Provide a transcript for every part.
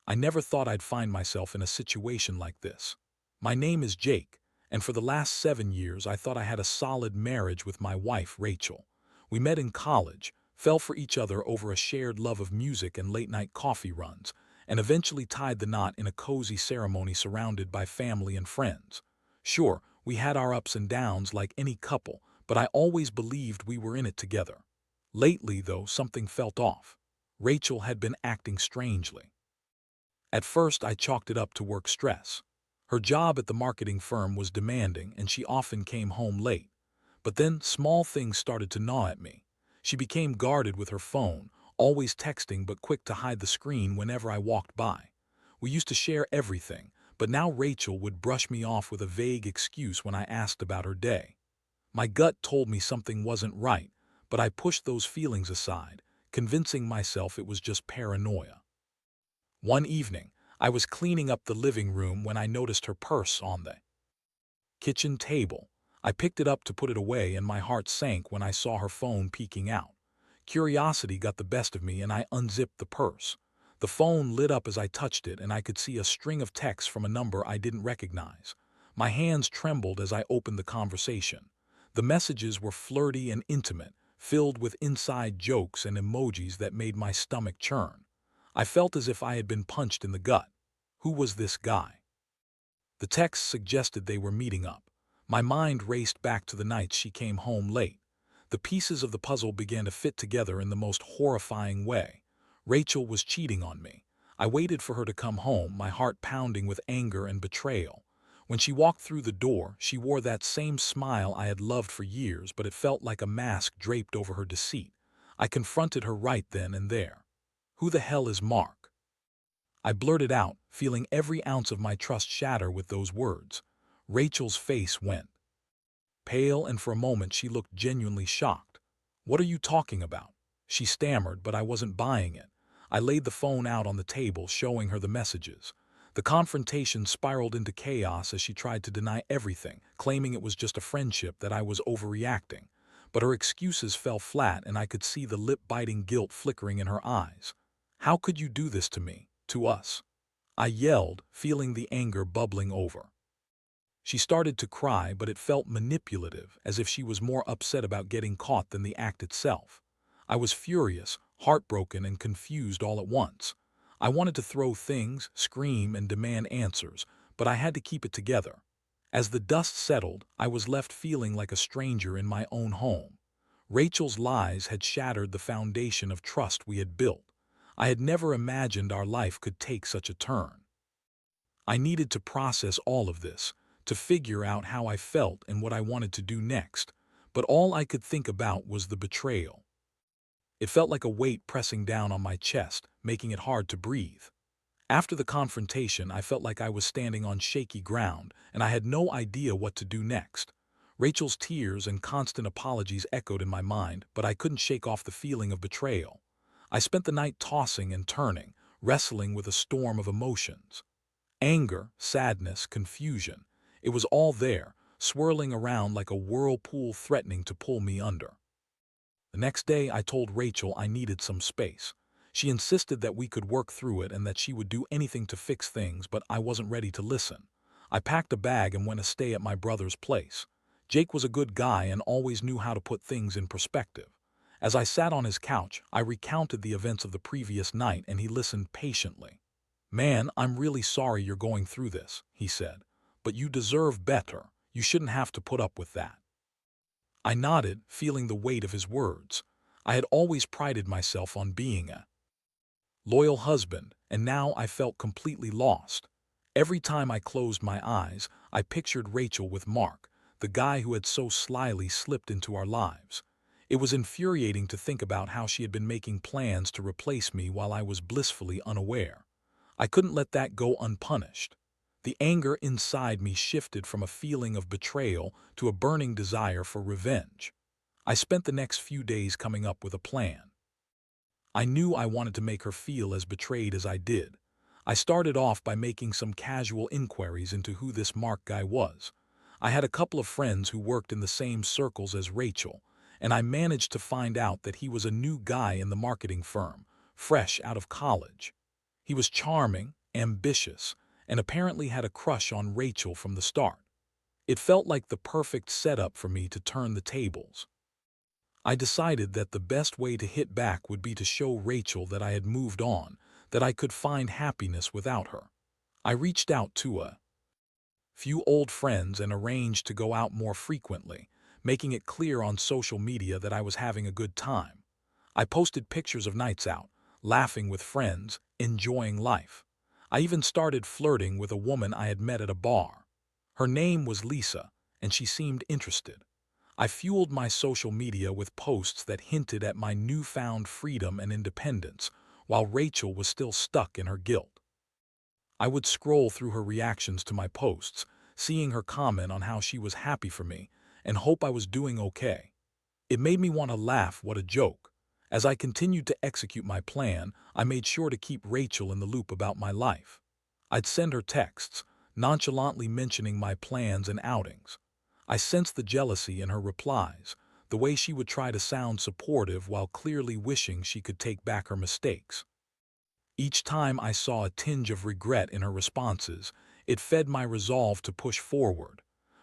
I never thought I'd find myself in a situation like this. My name is Jake, and for the last 7 years I thought I had a solid marriage with my wife, Rachel. We met in college, fell for each other over a shared love of music and late-night coffee runs, and eventually tied the knot in a cozy ceremony surrounded by family and friends. Sure, we had our ups and downs like any couple, but I always believed we were in it together. Lately, though, something felt off. Rachel had been acting strangely. At first, I chalked it up to work stress. Her job at the marketing firm was demanding, and she often came home late. But then small things started to gnaw at me. She became guarded with her phone, always texting but quick to hide the screen whenever I walked by. We used to share everything, but now Rachel would brush me off with a vague excuse when I asked about her day. My gut told me something wasn't right, but I pushed those feelings aside, convincing myself it was just paranoia. One evening, I was cleaning up the living room when I noticed her purse on the kitchen table. I picked it up to put it away, and my heart sank when I saw her phone peeking out. Curiosity got the best of me, and I unzipped the purse. The phone lit up as I touched it, and I could see a string of texts from a number I didn't recognize. My hands trembled as I opened the conversation. The messages were flirty and intimate, filled with inside jokes and emojis that made my stomach churn. I felt as if I had been punched in the gut. Who was this guy? The texts suggested they were meeting up. My mind raced back to the nights she came home late. The pieces of the puzzle began to fit together in the most horrifying way. Rachel was cheating on me. I waited for her to come home, my heart pounding with anger and betrayal. When she walked through the door, she wore that same smile I had loved for years, but it felt like a mask draped over her deceit. I confronted her right then and there. "Who the hell is Mark?" I blurted out, feeling every ounce of my trust shatter with those words. Rachel's face went pale, and for a moment she looked genuinely shocked. "What are you talking about?" she stammered, but I wasn't buying it. I laid the phone out on the table, showing her the messages. The confrontation spiraled into chaos as she tried to deny everything, claiming it was just a friendship, that I was overreacting. But her excuses fell flat, and I could see the lip-biting guilt flickering in her eyes. "How could you do this to me, to us?" I yelled, feeling the anger bubbling over. She started to cry, but it felt manipulative, as if she was more upset about getting caught than the act itself. I was furious, heartbroken, and confused all at once. I wanted to throw things, scream, and demand answers, but I had to keep it together. As the dust settled, I was left feeling like a stranger in my own home. Rachel's lies had shattered the foundation of trust we had built. I had never imagined our life could take such a turn. I needed to process all of this, to figure out how I felt and what I wanted to do next, but all I could think about was the betrayal. It felt like a weight pressing down on my chest, making it hard to breathe. After the confrontation, I felt like I was standing on shaky ground, and I had no idea what to do next. Rachel's tears and constant apologies echoed in my mind, but I couldn't shake off the feeling of betrayal. I spent the night tossing and turning, wrestling with a storm of emotions. Anger, sadness, confusion. It was all there, swirling around like a whirlpool threatening to pull me under. The next day, I told Rachel I needed some space. She insisted that we could work through it and that she would do anything to fix things, but I wasn't ready to listen. I packed a bag and went to stay at my brother's place. Jake was a good guy and always knew how to put things in perspective. As I sat on his couch, I recounted the events of the previous night, and he listened patiently. "Man, I'm really sorry you're going through this," he said. "But you deserve better. You shouldn't have to put up with that." I nodded, feeling the weight of his words. I had always prided myself on being a loyal husband, and now I felt completely lost. Every time I closed my eyes, I pictured Rachel with Mark, the guy who had so slyly slipped into our lives. It was infuriating to think about how she had been making plans to replace me while I was blissfully unaware. I couldn't let that go unpunished. The anger inside me shifted from a feeling of betrayal to a burning desire for revenge. I spent the next few days coming up with a plan. I knew I wanted to make her feel as betrayed as I did. I started off by making some casual inquiries into who this Mark guy was. I had a couple of friends who worked in the same circles as Rachel, and I managed to find out that he was a new guy in the marketing firm, fresh out of college. He was charming, ambitious, and apparently had a crush on Rachel from the start. It felt like the perfect setup for me to turn the tables. I decided that the best way to hit back would be to show Rachel that I had moved on, that I could find happiness without her. I reached out to a few old friends and arranged to go out more frequently, making it clear on social media that I was having a good time. I posted pictures of nights out, laughing with friends, enjoying life. I even started flirting with a woman I had met at a bar. Her name was Lisa, and she seemed interested. I fueled my social media with posts that hinted at my newfound freedom and independence, while Rachel was still stuck in her guilt. I would scroll through her reactions to my posts, seeing her comment on how she was happy for me and hope I was doing okay. It made me want to laugh, what a joke. As I continued to execute my plan, I made sure to keep Rachel in the loop about my life. I'd send her texts, nonchalantly mentioning my plans and outings. I sensed the jealousy in her replies, the way she would try to sound supportive while clearly wishing she could take back her mistakes. Each time I saw a tinge of regret in her responses, it fed my resolve to push forward.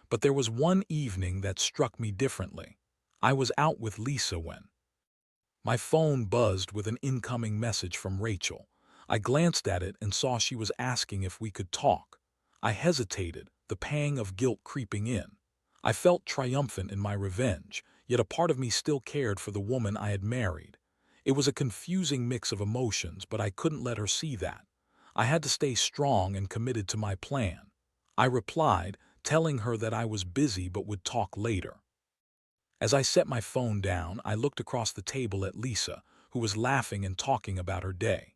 But there was one evening that struck me differently. I was out with Lisa when my phone buzzed with an incoming message from Rachel. I glanced at it and saw she was asking if we could talk. I hesitated, the pang of guilt creeping in. I felt triumphant in my revenge, yet a part of me still cared for the woman I had married. It was a confusing mix of emotions, but I couldn't let her see that. I had to stay strong and committed to my plan. I replied, telling her that I was busy but would talk later. As I set my phone down, I looked across the table at Lisa, who was laughing and talking about her day.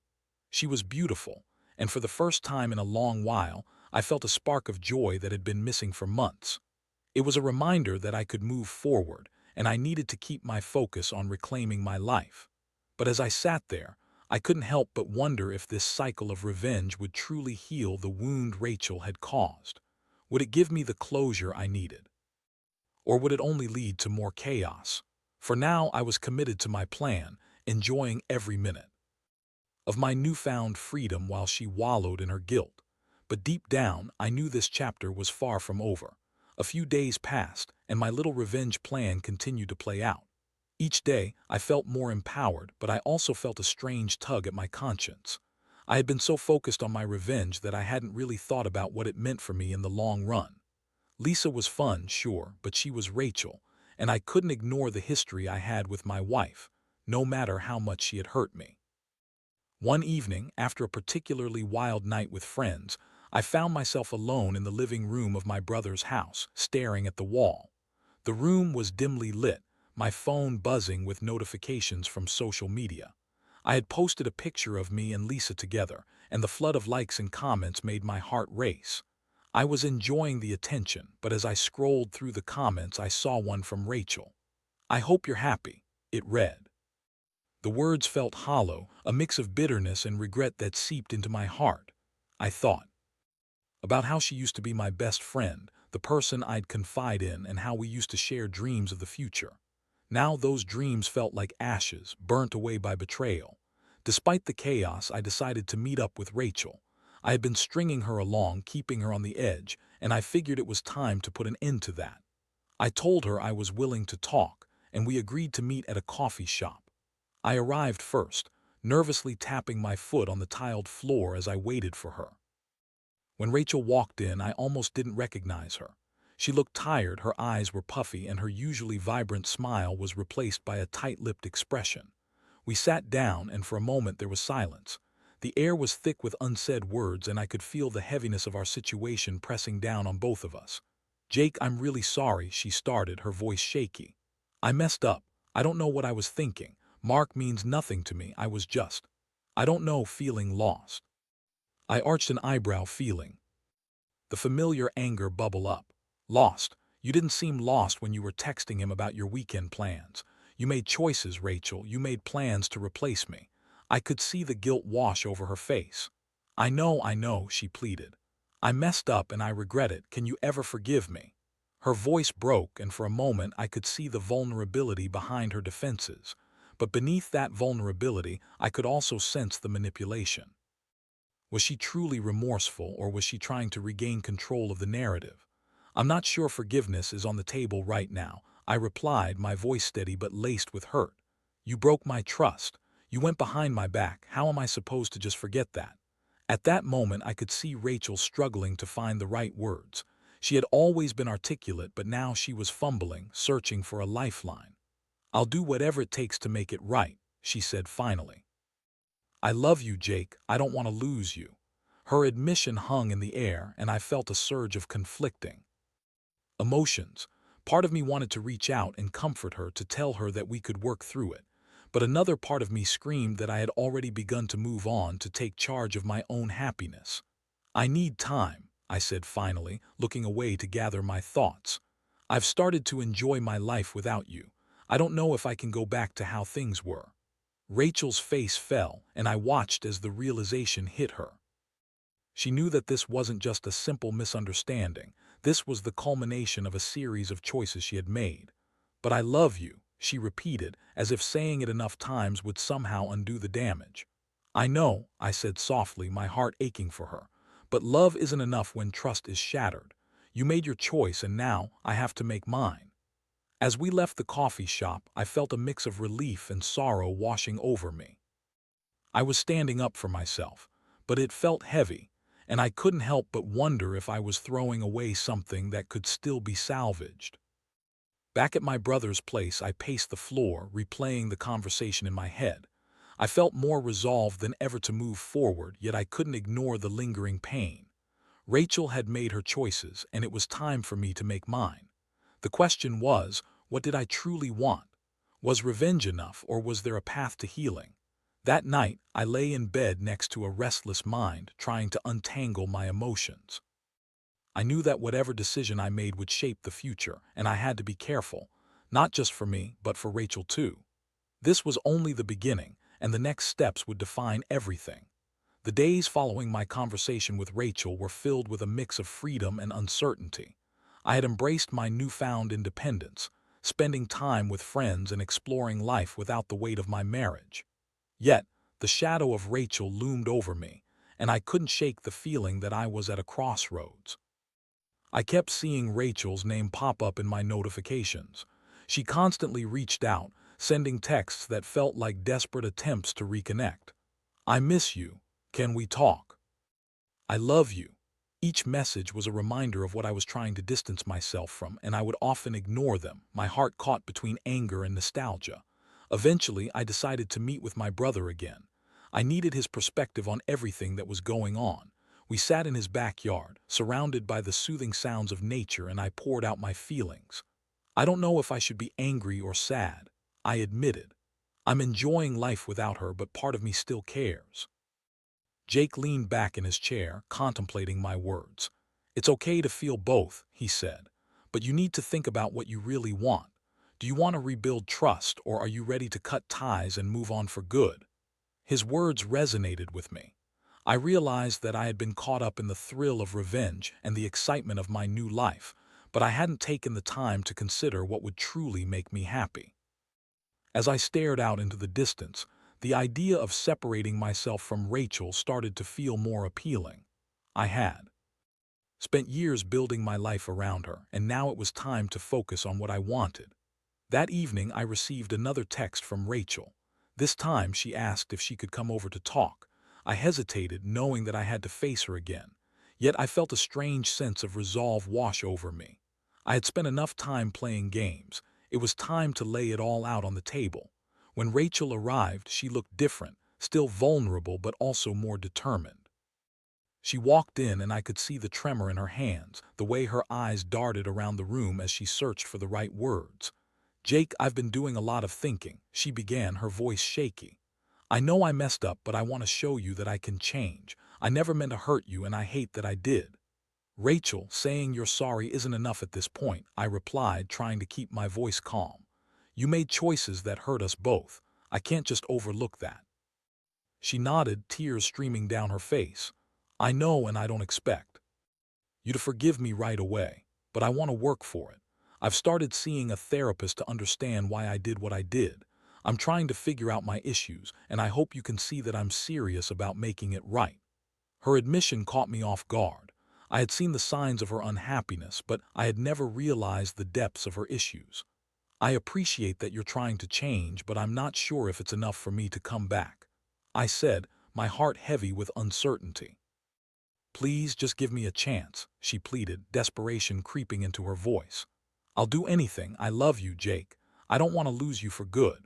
She was beautiful, and for the first time in a long while, I felt a spark of joy that had been missing for months. It was a reminder that I could move forward, and I needed to keep my focus on reclaiming my life. But as I sat there, I couldn't help but wonder if this cycle of revenge would truly heal the wound Rachel had caused. Would it give me the closure I needed? Or would it only lead to more chaos? For now, I was committed to my plan, enjoying every minute of my newfound freedom while she wallowed in her guilt. But deep down, I knew this chapter was far from over. A few days passed, and my little revenge plan continued to play out. Each day, I felt more empowered, but I also felt a strange tug at my conscience. I had been so focused on my revenge that I hadn't really thought about what it meant for me in the long run. Lisa was fun, sure, but she was Rachel, and I couldn't ignore the history I had with my wife, no matter how much she had hurt me. One evening, after a particularly wild night with friends, I found myself alone in the living room of my brother's house, staring at the wall. The room was dimly lit, my phone buzzing with notifications from social media. I had posted a picture of me and Lisa together, and the flood of likes and comments made my heart race. I was enjoying the attention, but as I scrolled through the comments, I saw one from Rachel. "I hope you're happy," it read. The words felt hollow, a mix of bitterness and regret that seeped into my heart. I thought about how she used to be my best friend, the person I'd confide in, and how we used to share dreams of the future. Now those dreams felt like ashes, burnt away by betrayal. Despite the chaos, I decided to meet up with Rachel. I had been stringing her along, keeping her on the edge, and I figured it was time to put an end to that. I told her I was willing to talk, and we agreed to meet at a coffee shop. I arrived first, nervously tapping my foot on the tiled floor as I waited for her. When Rachel walked in, I almost didn't recognize her. She looked tired, her eyes were puffy, and her usually vibrant smile was replaced by a tight-lipped expression. We sat down, and for a moment there was silence. The air was thick with unsaid words, and I could feel the heaviness of our situation pressing down on both of us. "Jake, I'm really sorry," she started, her voice shaky. "I messed up. I don't know what I was thinking. Mark means nothing to me. I was just, I don't know, feeling lost." I arched an eyebrow, feeling the familiar anger bubble up. "Lost? You didn't seem lost when you were texting him about your weekend plans. You made choices, Rachel. You made plans to replace me." I could see the guilt wash over her face. I know," she pleaded. "I messed up and I regret it. Can you ever forgive me?" Her voice broke, and for a moment I could see the vulnerability behind her defenses. But beneath that vulnerability, I could also sense the manipulation. Was she truly remorseful, or was she trying to regain control of the narrative? I'm not sure forgiveness is on the table right now, I replied, my voice steady but laced with hurt. You broke my trust. You went behind my back. How am I supposed to just forget that? At that moment, I could see Rachel struggling to find the right words. She had always been articulate, but now she was fumbling, searching for a lifeline. I'll do whatever it takes to make it right, she said finally. I love you, Jake. I don't want to lose you. Her admission hung in the air, and I felt a surge of conflicting emotions. Part of me wanted to reach out and comfort her, to tell her that we could work through it. But another part of me screamed that I had already begun to move on, to take charge of my own happiness. I need time, I said finally, looking away to gather my thoughts. I've started to enjoy my life without you. I don't know if I can go back to how things were. Rachel's face fell, and I watched as the realization hit her. She knew that this wasn't just a simple misunderstanding. This was the culmination of a series of choices she had made. But I love you, she repeated, as if saying it enough times would somehow undo the damage. I know, I said softly, my heart aching for her. But love isn't enough when trust is shattered. You made your choice, and now I have to make mine. As we left the coffee shop, I felt a mix of relief and sorrow washing over me. I was standing up for myself, but it felt heavy, and I couldn't help but wonder if I was throwing away something that could still be salvaged. Back at my brother's place, I paced the floor, replaying the conversation in my head. I felt more resolved than ever to move forward, yet I couldn't ignore the lingering pain. Rachel had made her choices, and it was time for me to make mine. The question was, what did I truly want? Was revenge enough, or was there a path to healing? That night, I lay in bed next to a restless mind, trying to untangle my emotions. I knew that whatever decision I made would shape the future, and I had to be careful, not just for me, but for Rachel too. This was only the beginning, and the next steps would define everything. The days following my conversation with Rachel were filled with a mix of freedom and uncertainty. I had embraced my newfound independence, spending time with friends and exploring life without the weight of my marriage. Yet, the shadow of Rachel loomed over me, and I couldn't shake the feeling that I was at a crossroads. I kept seeing Rachel's name pop up in my notifications. She constantly reached out, sending texts that felt like desperate attempts to reconnect. I miss you. Can we talk? I love you. Each message was a reminder of what I was trying to distance myself from, and I would often ignore them, my heart caught between anger and nostalgia. Eventually, I decided to meet with my brother again. I needed his perspective on everything that was going on. We sat in his backyard, surrounded by the soothing sounds of nature, and I poured out my feelings. I don't know if I should be angry or sad, I admitted. I'm enjoying life without her, but part of me still cares. Jake leaned back in his chair, contemplating my words. It's okay to feel both, he said, but you need to think about what you really want. Do you want to rebuild trust, or are you ready to cut ties and move on for good? His words resonated with me. I realized that I had been caught up in the thrill of revenge and the excitement of my new life, but I hadn't taken the time to consider what would truly make me happy. As I stared out into the distance, the idea of separating myself from Rachel started to feel more appealing. I had spent years building my life around her, and now it was time to focus on what I wanted. That evening, I received another text from Rachel. This time, she asked if she could come over to talk. I hesitated, knowing that I had to face her again. Yet I felt a strange sense of resolve wash over me. I had spent enough time playing games. It was time to lay it all out on the table. When Rachel arrived, she looked different, still vulnerable but also more determined. She walked in, and I could see the tremor in her hands, the way her eyes darted around the room as she searched for the right words. Jake, I've been doing a lot of thinking, she began, her voice shaky. I know I messed up, but I want to show you that I can change. I never meant to hurt you, and I hate that I did. Rachel, saying you're sorry isn't enough at this point, I replied, trying to keep my voice calm. You made choices that hurt us both. I can't just overlook that. She nodded, tears streaming down her face. I know, and I don't expect you to forgive me right away, but I want to work for it. I've started seeing a therapist to understand why I did what I did. I'm trying to figure out my issues, and I hope you can see that I'm serious about making it right. Her admission caught me off guard. I had seen the signs of her unhappiness, but I had never realized the depths of her issues. I appreciate that you're trying to change, but I'm not sure if it's enough for me to come back, I said, my heart heavy with uncertainty. Please just give me a chance, she pleaded, desperation creeping into her voice. I'll do anything. I love you, Jake. I don't want to lose you for good.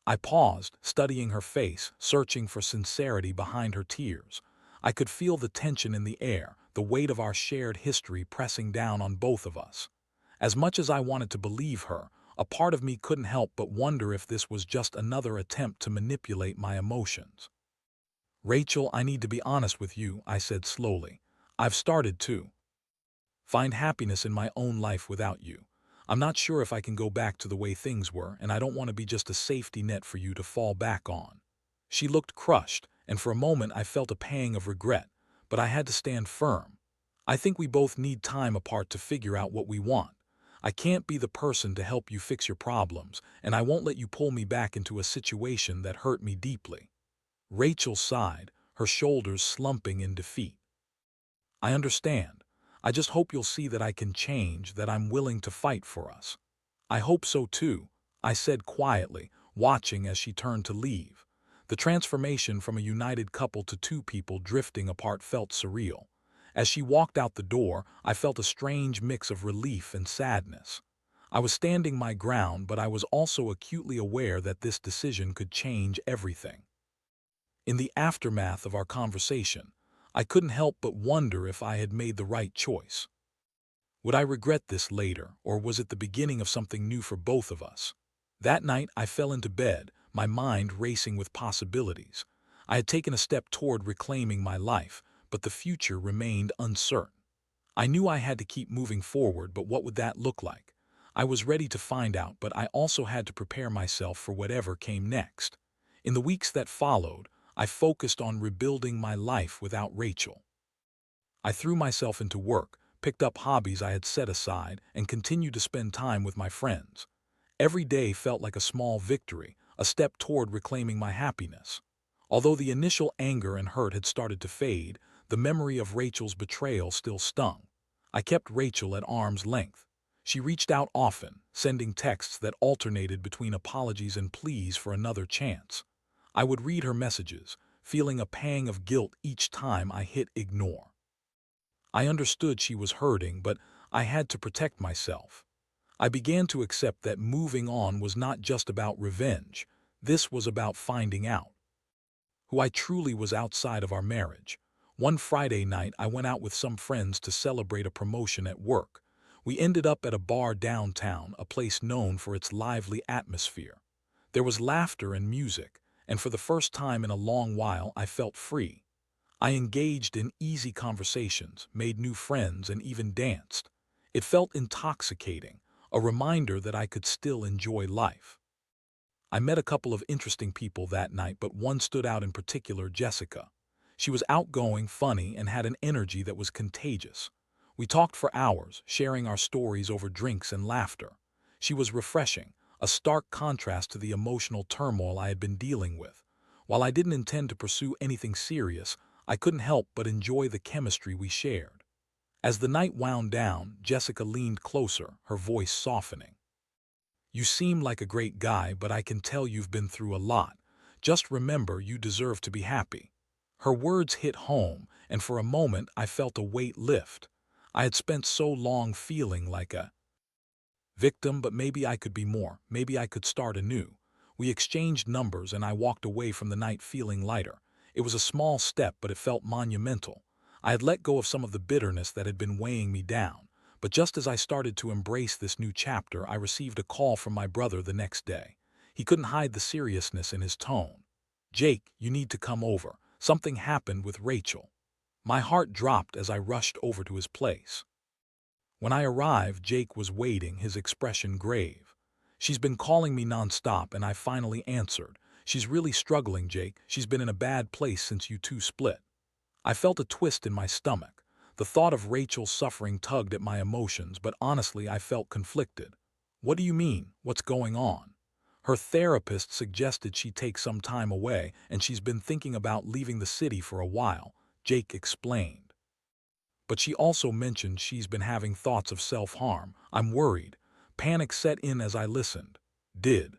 I paused, studying her face, searching for sincerity behind her tears. I could feel the tension in the air, the weight of our shared history pressing down on both of us. As much as I wanted to believe her, a part of me couldn't help but wonder if this was just another attempt to manipulate my emotions. Rachel, I need to be honest with you, I said slowly. I've started to find happiness in my own life without you. I'm not sure if I can go back to the way things were, and I don't want to be just a safety net for you to fall back on. She looked crushed, and for a moment I felt a pang of regret, but I had to stand firm. I think we both need time apart to figure out what we want. I can't be the person to help you fix your problems, and I won't let you pull me back into a situation that hurt me deeply. Rachel sighed, her shoulders slumping in defeat. I understand. I just hope you'll see that I can change, that I'm willing to fight for us. I hope so too, I said quietly, watching as she turned to leave. The transformation from a united couple to two people drifting apart felt surreal. As she walked out the door, I felt a strange mix of relief and sadness. I was standing my ground, but I was also acutely aware that this decision could change everything. In the aftermath of our conversation, I couldn't help but wonder if I had made the right choice. Would I regret this later, or was it the beginning of something new for both of us? That night, I fell into bed, my mind racing with possibilities. I had taken a step toward reclaiming my life, but the future remained uncertain. I knew I had to keep moving forward, but what would that look like? I was ready to find out, but I also had to prepare myself for whatever came next. In the weeks that followed, I focused on rebuilding my life without Rachel. I threw myself into work, picked up hobbies I had set aside, and continued to spend time with my friends. Every day felt like a small victory, a step toward reclaiming my happiness. Although the initial anger and hurt had started to fade, the memory of Rachel's betrayal still stung. I kept Rachel at arm's length. She reached out often, sending texts that alternated between apologies and pleas for another chance. I would read her messages, feeling a pang of guilt each time I hit ignore. I understood she was hurting, but I had to protect myself. I began to accept that moving on was not just about revenge. This was about finding out who I truly was outside of our marriage. One Friday night, I went out with some friends to celebrate a promotion at work. We ended up at a bar downtown, a place known for its lively atmosphere. There was laughter and music, and for the first time in a long while, I felt free. I engaged in easy conversations, made new friends, and even danced. It felt intoxicating, a reminder that I could still enjoy life. I met a couple of interesting people that night, but one stood out in particular, Jessica. She was outgoing, funny, and had an energy that was contagious. We talked for hours, sharing our stories over drinks and laughter. She was refreshing, a stark contrast to the emotional turmoil I had been dealing with. While I didn't intend to pursue anything serious, I couldn't help but enjoy the chemistry we shared. As the night wound down, Jessica leaned closer, her voice softening. You seem like a great guy, but I can tell you've been through a lot. Just remember, you deserve to be happy. Her words hit home, and for a moment I felt a weight lift. I had spent so long feeling like a victim, but maybe I could be more. Maybe I could start anew. We exchanged numbers, and I walked away from the night feeling lighter. It was a small step, but it felt monumental. I had let go of some of the bitterness that had been weighing me down. But just as I started to embrace this new chapter, I received a call from my brother the next day. He couldn't hide the seriousness in his tone. Jake, you need to come over. Something happened with Rachel. My heart dropped as I rushed over to his place. When I arrived, Jake was waiting, his expression grave. She's been calling me nonstop, and I finally answered. She's really struggling, Jake. She's been in a bad place since you two split. I felt a twist in my stomach. The thought of Rachel's suffering tugged at my emotions, but honestly, I felt conflicted. What do you mean? What's going on? Her therapist suggested she take some time away, and she's been thinking about leaving the city for a while. Jake explained. But she also mentioned she's been having thoughts of self-harm. I'm worried. Panic set in as I listened. Did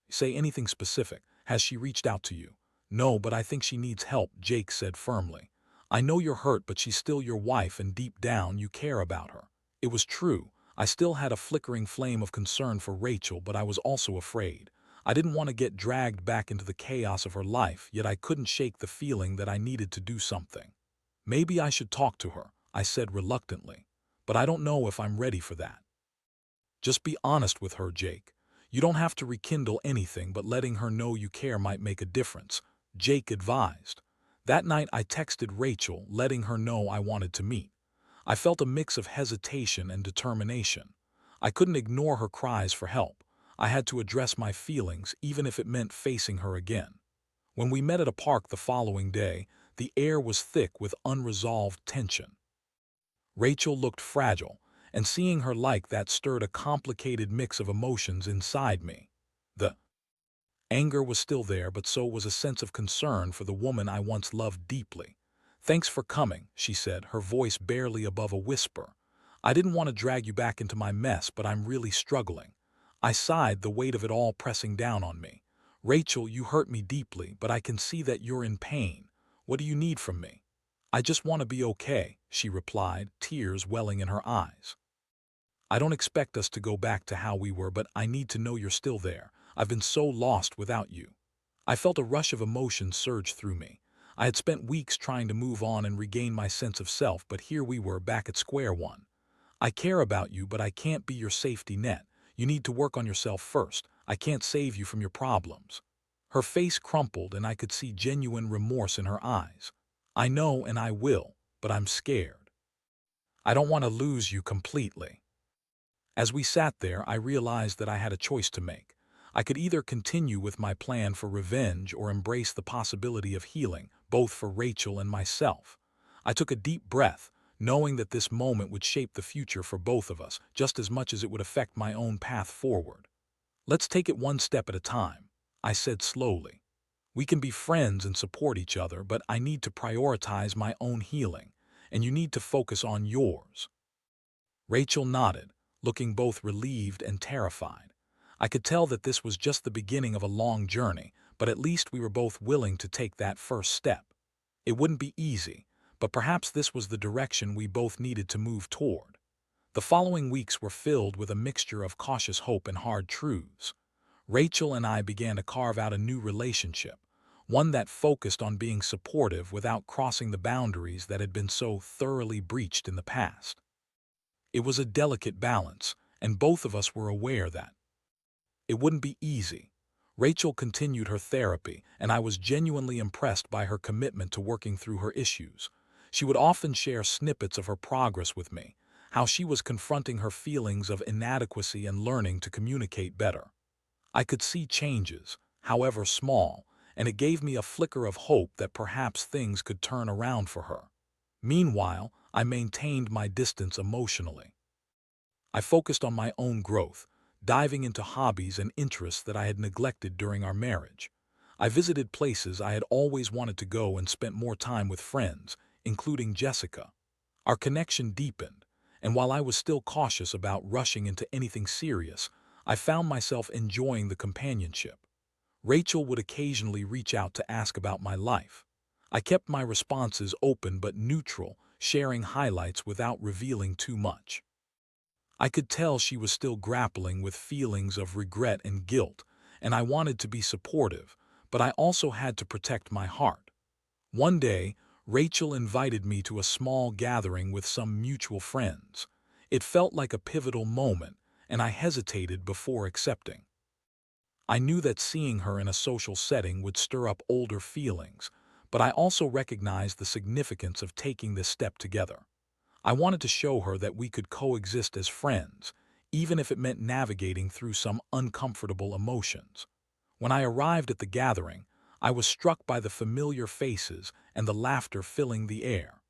say anything specific? Has she reached out to you? No, but I think she needs help, Jake said firmly. I know you're hurt, but she's still your wife and deep down you care about her. It was true. I still had a flickering flame of concern for Rachel, but I was also afraid. I didn't want to get dragged back into the chaos of her life, yet I couldn't shake the feeling that I needed to do something. Maybe I should talk to her, I said reluctantly. But I don't know if I'm ready for that. Just be honest with her, Jake. You don't have to rekindle anything, but letting her know you care might make a difference, Jake advised. That night I texted Rachel, letting her know I wanted to meet. I felt a mix of hesitation and determination. I couldn't ignore her cries for help. I had to address my feelings, even if it meant facing her again. When we met at a park the following day, the air was thick with unresolved tension. Rachel looked fragile, and seeing her like that stirred a complicated mix of emotions inside me. The anger was still there, but so was a sense of concern for the woman I once loved deeply. Thanks for coming, she said, her voice barely above a whisper. I didn't want to drag you back into my mess, but I'm really struggling. I sighed, the weight of it all pressing down on me. Rachel, you hurt me deeply, but I can see that you're in pain. What do you need from me? I just want to be okay, she replied, tears welling in her eyes. I don't expect us to go back to how we were, but I need to know you're still there. I've been so lost without you. I felt a rush of emotion surge through me. I had spent weeks trying to move on and regain my sense of self, but here we were back at square one. I care about you, but I can't be your safety net. You need to work on yourself first. I can't save you from your problems. Her face crumpled, and I could see genuine remorse in her eyes. I know and I will, but I'm scared. I don't want to lose you completely. As we sat there, I realized that I had a choice to make. I could either continue with my plan for revenge or embrace the possibility of healing, both for Rachel and myself. I took a deep breath, knowing that this moment would shape the future for both of us, just as much as it would affect my own path forward. Let's take it one step at a time, I said slowly. We can be friends and support each other, but I need to prioritize my own healing, and you need to focus on yours. Rachel nodded, looking both relieved and terrified. I could tell that this was just the beginning of a long journey, but at least we were both willing to take that first step. It wouldn't be easy, but perhaps this was the direction we both needed to move toward. The following weeks were filled with a mixture of cautious hope and hard truths. Rachel and I began to carve out a new relationship, one that focused on being supportive without crossing the boundaries that had been so thoroughly breached in the past. It was a delicate balance, and both of us were aware that it wouldn't be easy. Rachel continued her therapy, and I was genuinely impressed by her commitment to working through her issues. She would often share snippets of her progress with me, how she was confronting her feelings of inadequacy and learning to communicate better. I could see changes, however small, and it gave me a flicker of hope that perhaps things could turn around for her. Meanwhile, I maintained my distance emotionally. I focused on my own growth, diving into hobbies and interests that I had neglected during our marriage. I visited places I had always wanted to go and spent more time with friends, including Jessica. Our connection deepened, and while I was still cautious about rushing into anything serious, I found myself enjoying the companionship. Rachel would occasionally reach out to ask about my life. I kept my responses open but neutral, sharing highlights without revealing too much. I could tell she was still grappling with feelings of regret and guilt, and I wanted to be supportive, but I also had to protect my heart. One day, Rachel invited me to a small gathering with some mutual friends. It felt like a pivotal moment, and I hesitated before accepting. I knew that seeing her in a social setting would stir up older feelings, but I also recognized the significance of taking this step together. I wanted to show her that we could coexist as friends, even if it meant navigating through some uncomfortable emotions. When I arrived at the gathering, I was struck by the familiar faces and the laughter filling the air.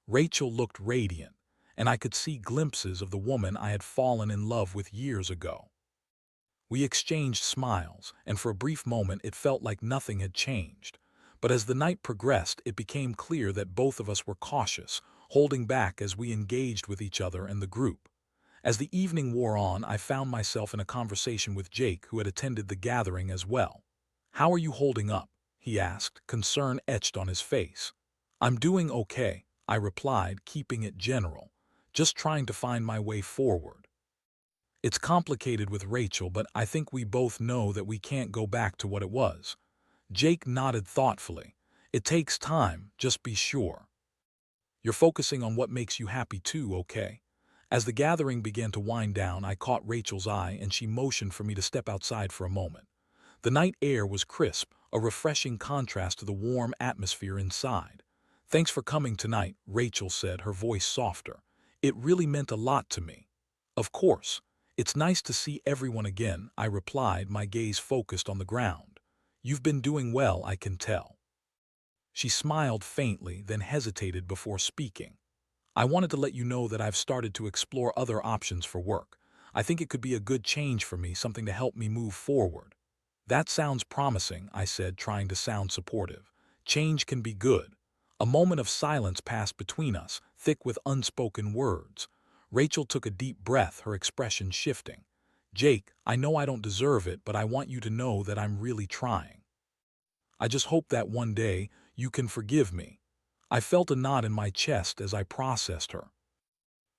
Rachel looked radiant, and I could see glimpses of the woman I had fallen in love with years ago. We exchanged smiles, and for a brief moment it felt like nothing had changed. But as the night progressed, it became clear that both of us were cautious, holding back as we engaged with each other and the group. As the evening wore on, I found myself in a conversation with Jake, who had attended the gathering as well. "How are you holding up?" he asked, concern etched on his face. "I'm doing okay," I replied, keeping it general, just trying to find my way forward. "It's complicated with Rachel, but I think we both know that we can't go back to what it was." Jake nodded thoughtfully. "It takes time, just be sure. You're focusing on what makes you happy too, okay?" As the gathering began to wind down, I caught Rachel's eye and she motioned for me to step outside for a moment. The night air was crisp, a refreshing contrast to the warm atmosphere inside. "Thanks for coming tonight," Rachel said, her voice softer. "It really meant a lot to me." "Of course. It's nice to see everyone again," I replied, my gaze focused on the ground. "You've been doing well, I can tell." She smiled faintly, then hesitated before speaking. "I wanted to let you know that I've started to explore other options for work. I think it could be a good change for me, something to help me move forward." "That sounds promising," I said, trying to sound supportive. "Change can be good." A moment of silence passed between us, thick with unspoken words. Rachel took a deep breath, her expression shifting. "Jake, I know I don't deserve it, but I want you to know that I'm really trying. I just hope that one day you can forgive me." I felt a knot in my chest as I processed her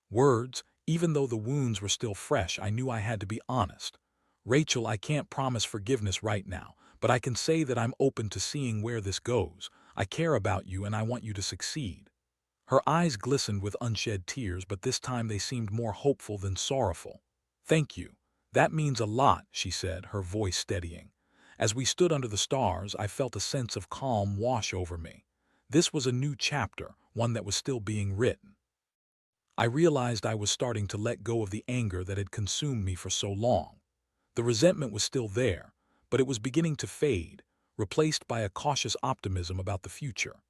words. Even though the wounds were still fresh, I knew I had to be honest. "Rachel, I can't promise forgiveness right now, but I can say that I'm open to seeing where this goes. I care about you and I want you to succeed." Her eyes glistened with unshed tears, but this time they seemed more hopeful than sorrowful. "Thank you. That means a lot," she said, her voice steadying. As we stood under the stars, I felt a sense of calm wash over me. This was a new chapter, one that was still being written. I realized I was starting to let go of the anger that had consumed me for so long. The resentment was still there, but it was beginning to fade, replaced by a cautious optimism about the future.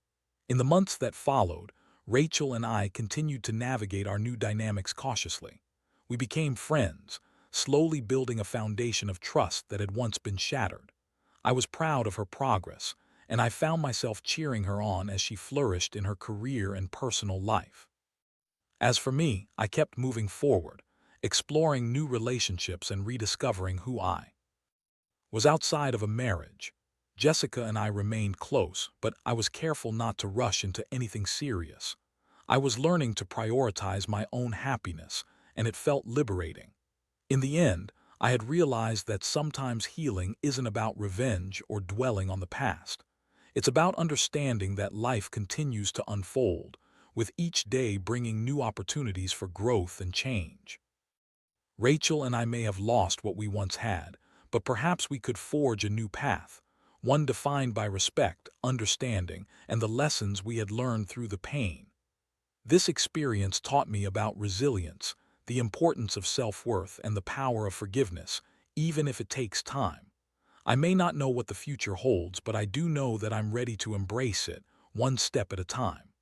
In the months that followed, Rachel and I continued to navigate our new dynamics cautiously. We became friends, slowly building a foundation of trust that had once been shattered. I was proud of her progress, and I found myself cheering her on as she flourished in her career and personal life. As for me, I kept moving forward, exploring new relationships and rediscovering who I was outside of a marriage. Jessica and I remained close, but I was careful not to rush into anything serious. I was learning to prioritize my own happiness, and it felt liberating. In the end, I had realized that sometimes healing isn't about revenge or dwelling on the past. It's about understanding that life continues to unfold, with each day bringing new opportunities for growth and change. Rachel and I may have lost what we once had, but perhaps we could forge a new path, one defined by respect, understanding, and the lessons we had learned through the pain. This experience taught me about resilience, the importance of self-worth, and the power of forgiveness, even if it takes time. I may not know what the future holds, but I do know that I'm ready to embrace it, one step at a time.